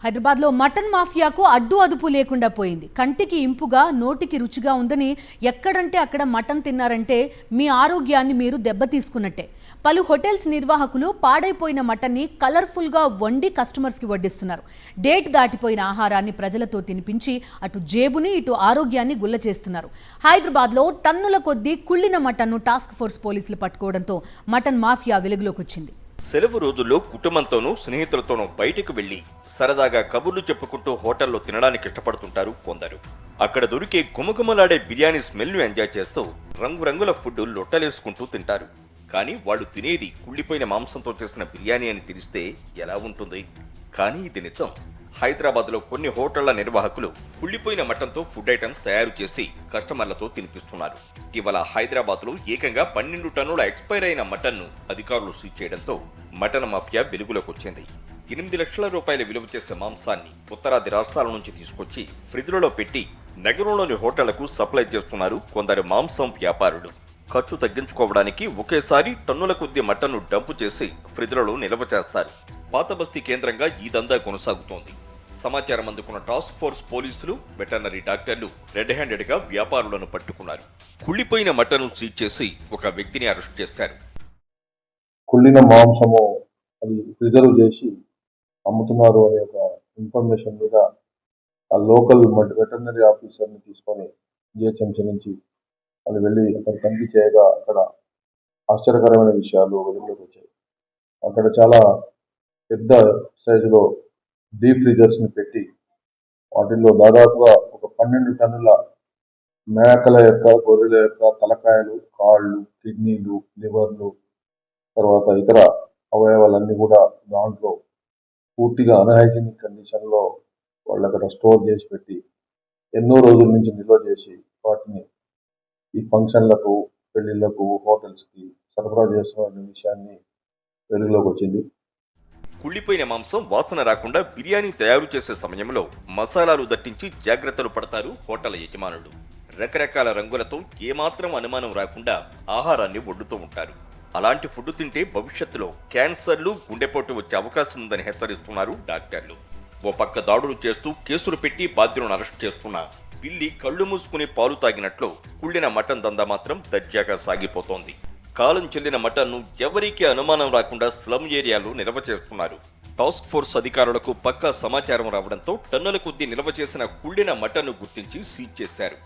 హైదరాబాద్లో మటన్ మాఫియాకు అడ్డు అదుపు లేకుండా పోయింది. కంటికి ఇంపుగా, నోటికి రుచిగా ఉందని ఎక్కడంటే అక్కడ మటన్ తిన్నారంటే మీ ఆరోగ్యాన్ని మీరు దెబ్బతీసుకున్నట్టే. పలు హోటల్స్ నిర్వాహకులు పాడైపోయిన మటన్ని కలర్ఫుల్గా వండి కస్టమర్స్కి వడ్డిస్తున్నారు. డేట్ దాటిపోయిన ఆహారాన్ని ప్రజలతో తినిపించి అటు జేబుని ఇటు ఆరోగ్యాన్ని గుల్ల చేస్తున్నారు. హైదరాబాద్లో టన్నుల కొద్దీ కుళ్ళిన మటన్ను టాస్క్ ఫోర్స్ పోలీసులు పట్టుకోవడంతో మటన్ మాఫియా వెలుగులోకి వచ్చింది. సెలవు రోజుల్లో కుటుంబంతోనూ స్నేహితులతోనూ బయటకు వెళ్లి సరదాగా కబుర్లు చెప్పుకుంటూ హోటల్లో తినడానికి ఇష్టపడుతుంటారు కొందరు. అక్కడ దొరికే గుమగుమలాడే బిర్యానీ స్మెల్ను ఎంజాయ్ చేస్తూ రంగురంగుల ఫుడ్ లొట్టలేసుకుంటూ తింటారు. కానీ వాళ్ళు తినేది కుళ్ళిపోయిన మాంసంతో చేసిన బిర్యానీ అని తెలిస్తే ఎలా ఉంటుంది? కానీ ఇది నిజం. హైదరాబాద్లో కొన్ని హోటళ్ల నిర్వాహకులు కుళ్ళిపోయిన మటన్తో ఫుడ్ ఐటమ్స్ తయారు చేసి కస్టమర్లతో తినిపిస్తున్నారు. ఇటీవల హైదరాబాద్లో ఏకంగా 12 టన్నుల ఎక్స్పైర్ అయిన మటన్ను అధికారులు సీజ్ చేయడంతో మటన్ మాఫియా వెలుగులోకి వచ్చింది. 8 లక్షల రూపాయల విలువ చేసే మాంసాన్ని ఉత్తరాది రాష్ట్రాల నుంచి తీసుకొచ్చి ఫ్రిడ్జ్లలో పెట్టి నగరంలోని హోటళ్లకు సప్లై చేస్తున్నారు కొందరు మాంసం వ్యాపారులు. ఖర్చు తగ్గించుకోవడానికి ఒకేసారి టన్నుల కొద్ది మటన్ను డంపు చేసి ఫ్రిడ్జ్లలో నిల్వ చేస్తారు. పాతబస్తీ కేంద్రంగా ఈ దందా కొనసాగుతోంది. సమాచారం అందుకున్న టాస్క్ ఫోర్స్ పోలీసులు, వెటర్నరీ డాక్టర్లు రెడ్ హ్యాండెడ్ గా వ్యాపారులను పట్టుకున్నారు. కుళ్ళిపోయిన మటన్ను సీజ్ చేసి ఒక వ్యక్తిని అరెస్ట్ చేశారు. కుళ్ళిన మాంసము అది ప్రిజర్వ్ చేసి అమ్ముతున్నారు అనే ఒక ఇన్ఫర్మేషన్ మీద ఆ లోకల్ వెటర్నరీ ఆఫీసర్ని తీసుకొని జిహెచ్ఎంసీ నుంచి వాళ్ళు వెళ్ళి అక్కడ తనిఖీ చేయగా అక్కడ ఆశ్చర్యకరమైన విషయాలు వెలుగులోకి వచ్చాయి. అక్కడ చాలా పెద్ద సైజులో డీప్ ఫ్రీజర్స్ని పెట్టి వాటిల్లో దాదాపుగా ఒక 12 టన్నుల మేకల యొక్క, గొర్రెల యొక్క తలకాయలు, కాళ్ళు, కిడ్నీలు, లివర్లు, తర్వాత ఇతర అవయవాలన్నీ కూడా దాంట్లో పూర్తిగా అన్హైజీనిక్ కండిషన్లో వాళ్ళు అక్కడ స్టోర్ చేసి పెట్టి ఎన్నో రోజుల నుంచి నిల్వ చేసి వాటిని ఈ ఫంక్షన్లకు, పెళ్లిళ్లకు, హోటల్స్కి సరఫరా చేస్తున్న విషయాన్ని వెలుగులోకి వచ్చింది. కుళ్ళిపోయిన మాంసం వాసన రాకుండా బిర్యానీ తయారు చేసే సమయంలో మసాలాలు దట్టించి జాగ్రత్తలు పడతారు హోటల్ యజమానులు. రకరకాల రంగులతో ఏమాత్రం అనుమానం రాకుండా ఆహారాన్ని వండుతూ ఉంటారు. అలాంటి ఫుడ్ తింటే భవిష్యత్తులో క్యాన్సర్లు, గుండెపోటు వచ్చే అవకాశం ఉందని హెచ్చరిస్తున్నారు డాక్టర్లు. ఓ పక్క దాడులు చేస్తూ కేసులు పెట్టి బాధ్యులను అరెస్ట్ చేస్తున్నా పిల్లి కళ్ళు మూసుకుని పాలు తాగినట్లు కుళ్ళిన మటన్ దందా మాత్రం దర్జాగా సాగిపోతోంది. కాలం చెల్లిన మటన్ను ఎవరికీ అనుమానం రాకుండా స్లమ్ ఏరియాలో నిల్వ చేస్తున్నారు. టాస్క్ ఫోర్స్ అధికారులకు పక్కా సమాచారం రావడంతో టన్నుల కొద్దీ నిల్వ చేసిన కుళ్ళిన మటన్ను గుర్తించి సీజ్ చేశారు.